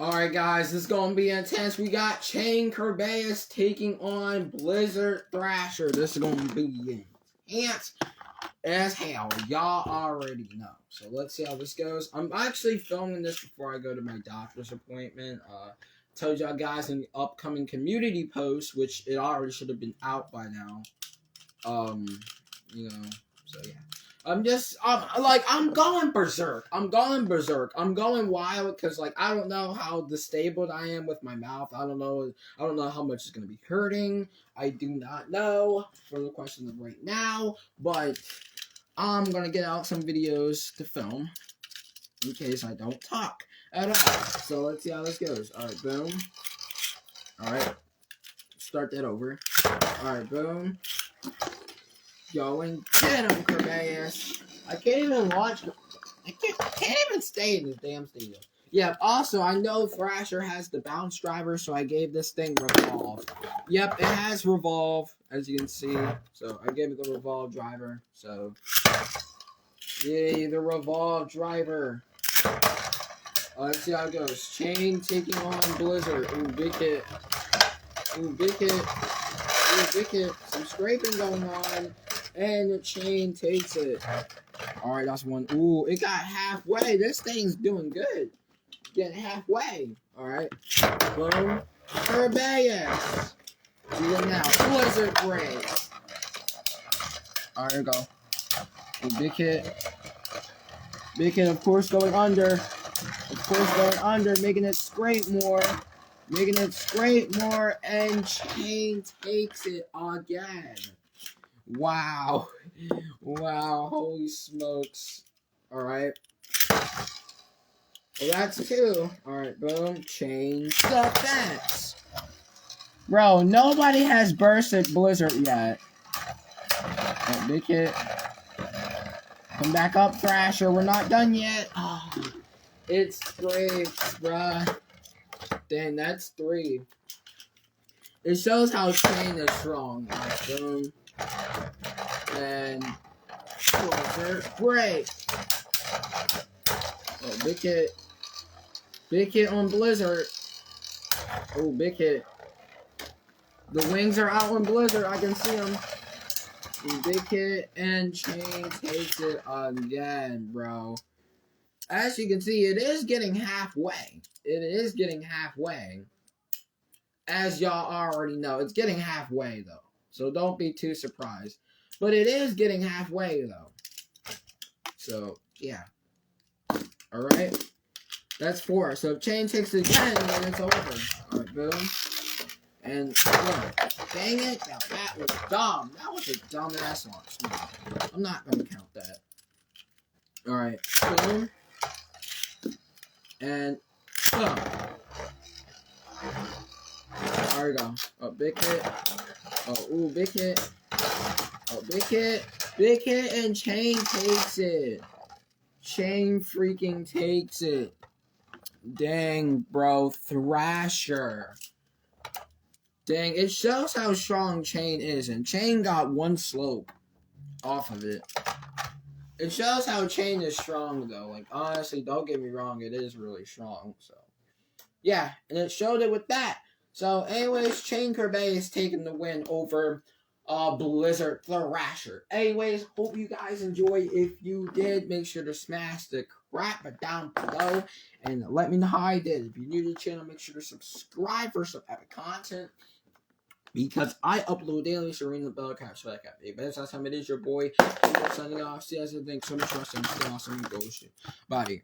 Alright guys, this is going to be intense. We got Kerbeus taking on Blizzard Thrasher. This is going to be intense as hell. Y'all already know. So let's see how this goes. I'm actually filming this before I go to my doctor's appointment. Told y'all guys in the upcoming community post, which it already should have been out by now. So yeah. I'm going berserk. I'm going wild because, like, I don't know how disabled I am with my mouth. I don't know how much it's going to be hurting. I do not know for the question of right now, but I'm going to get out some videos to film in case I don't talk at all. So let's see how this goes. All right, boom. All right. Start that over. All right, boom. Go and get him, Kerbeus. I can't even watch. I can't even stay in this damn studio. Yeah, also, I know Thrasher has the bounce driver, so I gave this thing revolve. Yep, it has revolve, as you can see. So, I gave it the revolve driver. So, yay, the revolve driver. Let's see how it goes. Chain taking on Blizzard. Ooh, big hit. Ooh, big hit. Ooh, big hit. Some scraping going on. And the chain takes it. Alright, that's one. Ooh, it got halfway. This thing's doing good. Getting halfway. Alright. Boom. Kerbeus. Do it now. Blizzard break. Alright, here we go. Ooh, big hit. Big hit, of course, going under. Of course, going under. Making it scrape more. Making it scrape more. And chain takes it again. Wow. Wow. Holy smokes. Alright. Well, that's two. Alright, boom. Change the fence. Bro, nobody has bursted Blizzard yet. Oh, big hit. Come back up, Thrasher. We're not done yet. Oh, it's three, bruh. Dang, that's three. It shows how chain is strong. Alright, boom. And Blizzard break. Oh, big hit. Big hit on Blizzard. Oh, big hit. The wings are out on Blizzard. I can see them. Big hit and chain takes it again, bro. As you can see, it is getting halfway. It is getting halfway. As y'all already know, it's getting halfway, though. So don't be too surprised. But it is getting halfway, though. So, yeah. Alright. That's four. So if chain takes it again, then it's over. Alright, boom. And, yeah. Dang it. Now, that was dumb. That was a dumbass launch. I'm not going to count that. Alright. Boom. And, boom. There we go. Oh, big hit. Oh, ooh, big hit. Oh, big hit. Big hit, and chain takes it. Chain freaking takes it. Dang, bro. Thrasher. Dang, it shows how strong chain is. And chain got one slope off of it. It shows how chain is strong, though. Like, honestly, don't get me wrong. It is really strong. So, yeah. And it showed it with that. So, anyways, Kerbeus taking the win over Blizzard Thrasher. Anyways, hope you guys enjoy. If you did, make sure to smash the crap down below and let me know how I did. If you're new to the channel, make sure to subscribe for some epic content because I upload daily, so ring the bell, catch that cat. But that's how it is, your boy. Signing off. See you guys. Thanks so much for watching. Stay awesome and go shit. Bye.